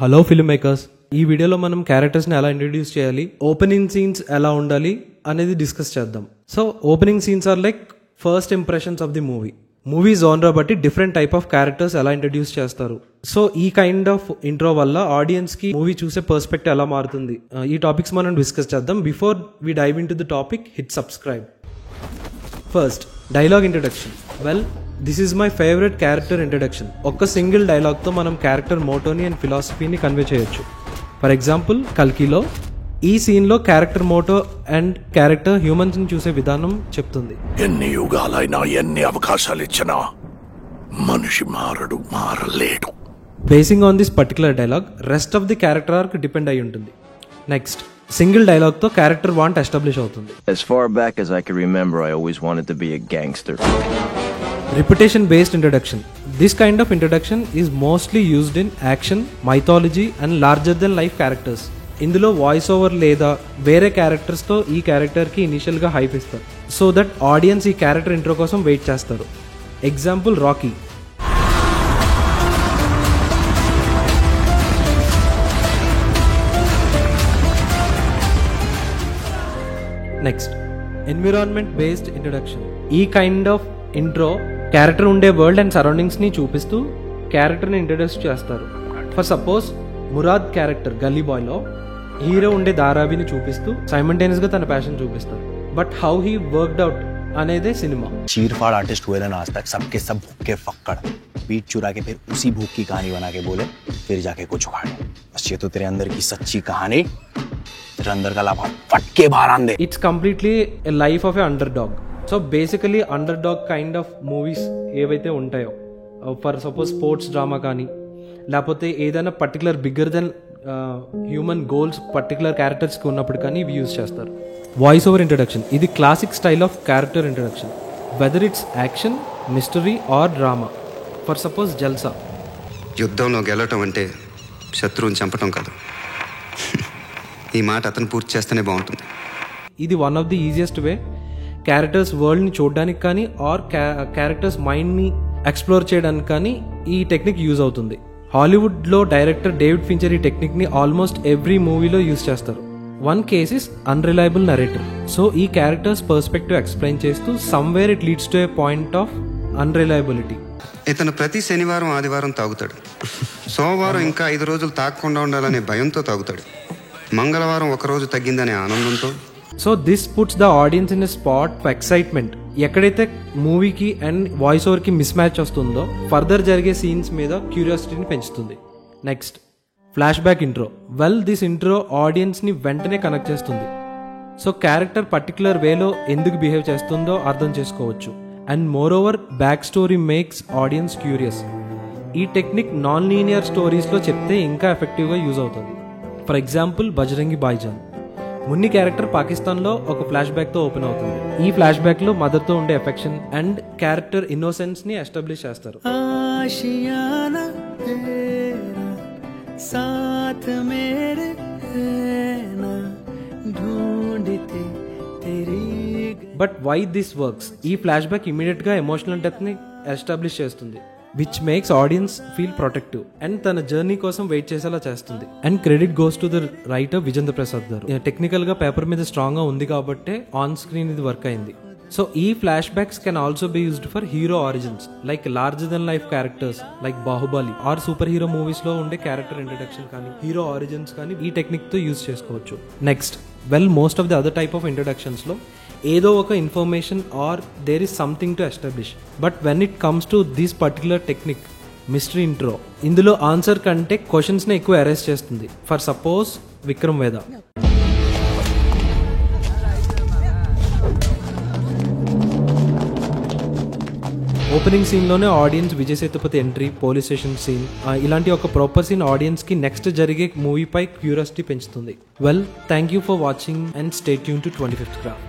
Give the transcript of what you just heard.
Hello film makers, ఈ వీడియోలో మనం క్యారెక్టర్స్ని ఎలా ఇంట్రడ్యూస్ చేయాలి, ఓపెనింగ్ సీన్స్ ఎలా ఉండాలి అనేది డిస్కస్ చేద్దాం. So opening scenes are like first impressions of the movie జోనరా బట్టి డిఫరెంట్ టైప్ ఆఫ్ క్యారెక్టర్స్ ఎలా ఇంట్రడ్యూస్ చేస్తారు. సో ఈ కైండ్ ఆఫ్ ఇంట్రో వల్ల ఆడియన్స్ కి మూవీ చూసే పర్స్పెక్టివ్ ఎలా మారుతుంది, ఈ టాపిక్స్ మనం డిస్కస్ చేద్దాం. Before we dive in to the topic, hit subscribe. First, dialogue introduction. Well, this is my favourite character introduction. ఒక్క సింగిల్ డైలాగ్తో మనం క్యారెక్టర్ మోటోని అండ్ ఫిలాసఫీని కన్వే చేయొచ్చు. ఫర్ ఎగ్జాంపుల్, కల్కిలో ఈ సీన్లో క్యారెక్టర్ మోటో అండ్ క్యారెక్టర్ హ్యూమన్స్ని చూసే విధానం చెప్తుంది. ఎన్ని యుగాలైనా ఎన్ని అవకాశాలు ఇచ్చినా మనిషి మారలేడు. Basing on this particular dialogue, rest of the character arc depend అయి ఉంటుంది. నెక్స్ట్, సింగిల్ డైలాగ్ తో క్యారెక్టర్ వాంట్ ఎస్టాబ్లిష్ అవుతుంది. As far back as I can remember, I always wanted to be a gangster. Repetition based introduction. This kind of introduction is mostly used in action, mythology and larger than life characters. ఇందులో voice over లేదా వేరే characters తో ఈ character కి initial గా hype ఇస్తారు, so that audience ఈ character intro కోసం వెయిట్ చేస్తారు. Example, Rocky. Next, environment based introduction. ఈ కైండ్ ఆఫ్ ఇంట్రో క్యారెక్టర్ ఉండే వరల్డ్ అండ్ సరౌండింగ్స్ ని చూపిస్తూ క్యారెక్టర్ని ఇంట్రడ్యూస్ చేస్తారు. ఫర్ సపోజ్, మురాద్ క్యారెక్టర్ గల్లీ బాయ్ లో హీరో ఉండే ధారావిని చూపిస్తూ సైమల్టేనియస్ గా తన ప్యాషన్ చూపిస్తారు. But how he worked out అనేదే సినిమా. चीरफाड़ आर्टिस्ट हुए ना आज तक, सबके सब भूखे फक्कड़ पीठ चुरा के फिर उसी भूख की कहानी बना के बोले, फिर जाके कुछ उखाड़े. बस ये तो तेरे अंदर की सच्ची कहानी, तेरे अंदर का लाभा फट के बाहर आंदे. It's completely a life of a underdog. So basically underdog kind of movies ఏవైతే ఉంటాయో, ఫర్ సపోజ్ స్పోర్ట్స్ డ్రామా కానీ, లేకపోతే ఏదైనా particular bigger than human goals particular క్యారెక్టర్స్కి ఉన్నప్పుడు కానీ ఇవి యూజ్ చేస్తారు. Voice over introduction. ఇది classic style of character introduction, whether it's action, mystery or drama. For suppose, Jalsa. యుద్ధంలో గెలవటం అంటే శత్రువుని చంపటం కాదు. ఈ మాట అతను పూర్తి చేస్తేనే బాగుంటుంది. ఇది one of the easiest way characters వరల్డ్ని చూడడానికి కానీ ఆర్ క్యారెక్టర్స్ మైండ్ని ఎక్స్ప్లోర్ చేయడానికి కానీ ఈ టెక్నిక్ యూజ్ అవుతుంది. హాలీవుడ్లో డైరెక్టర్ డేవిడ్ ఫించర్ ఈ టెక్నిక్ని ఆల్మోస్ట్ ఎవ్రీ మూవీలో యూజ్ చేస్తారు. One case is unreliable narrator. So ఈ క్యారెక్టర్స్ పర్స్పెక్టివ్ ఎక్స్ప్లెయిన్ చేస్తూ somewhere it leads to a point of unreliability. ఇతను ప్రతి శనివారం ఆదివారం తాగుతాడు, సోమవారం ఇంకా 5 రోజులు తాగకుండా ఉండాలనే భయంతో తాగుతాడు, మంగళవారం ఒకరోజు తగ్గిందనే ఆనందంతో. So this puts the audience in a spot for excitement. ఎక్కడైతే మూవీకి అండ్ వాయిస్ ఓవర్కి మిస్ మ్యాచ్ వస్తుందో ఫర్దర్ జరిగే సీన్స్ మీద క్యూరియాసిటీని పెంచుతుంది. Next, flash back intro. Well, this intro ఆడియన్స్ని వెంటనే కనెక్ట్ చేస్తుంది. సో క్యారెక్టర్ పర్టికులర్ వేలో ఎందుకు బిహేవ్ చేస్తుందో అర్థం చేసుకోవచ్చు. And more over, back story makes audience curious. ఈ టెక్నిక్ నాన్ లీనియర్ స్టోరీస్లో చెప్తే ఇంకా ఎఫెక్టివ్గా యూజ్ అవుతుంది. For example, Bajrangi Bhaijaan. Munni character పాకిస్తాన్లో ఒక ఫ్లాష్ బ్యాక్తో ఓపెన్ అవుతుంది. ఈ ఫ్లాష్ బ్యాక్లో మదర్తో ఉండే ఎఫెక్షన్ అండ్ క్యారెక్టర్ ఇన్నోసెన్స్ని ఎస్టాబ్లిష్ చేస్తారు. But why this works? ఈ ఫ్లాష్ బ్యాక్ ఇమీడియట్గా ఎమోషనల్ డెప్త్ని ఎస్టాబ్లిష్ చేస్తుంది, which makes audience feel protective and తన జర్నీ కోసం వెయిట్ చేసేలా చేస్తుంది. And credit goes to the writer Vijendra Prasad garu. Technical గా పేపర్ మీద స్ట్రాంగ్ గా ఉంది కాబట్టి ఆన్ స్క్రీన్ ఇది వర్క్ అయింది. సో ఈ flashbacks can also be used for hero origins, like larger than life characters like Baahubali or superhero movies లో ఉండే క్యారెక్టర్ ఇంట్రడక్షన్ కానీ హీరో ఆరిజిన్స్ కానీ ఈ టెక్నిక్ తో యూజ్ చేసుకోవచ్చు. Next, well, most of the other type of introductions లో ఏదో ఒక information or there is something to establish. But when it comes to this particular technique, mystery intro, ఇందులో answer కంటే క్వశ్చన్స్ని ఎక్కువ అరేంజ్ చేస్తుంది. For suppose, Vikram Vedha. Opening సీన్లోనే audience Vijay Sethupathi entry, police station scene, ఇలాంటి ఒక ప్రాపర్ సీన్ ఆడియన్స్కి నెక్స్ట్ జరిగే మూవీపై క్యూరియాసిటీ పెంచుతుంది. Well, thank you for watching and stay tune to 25th Craft.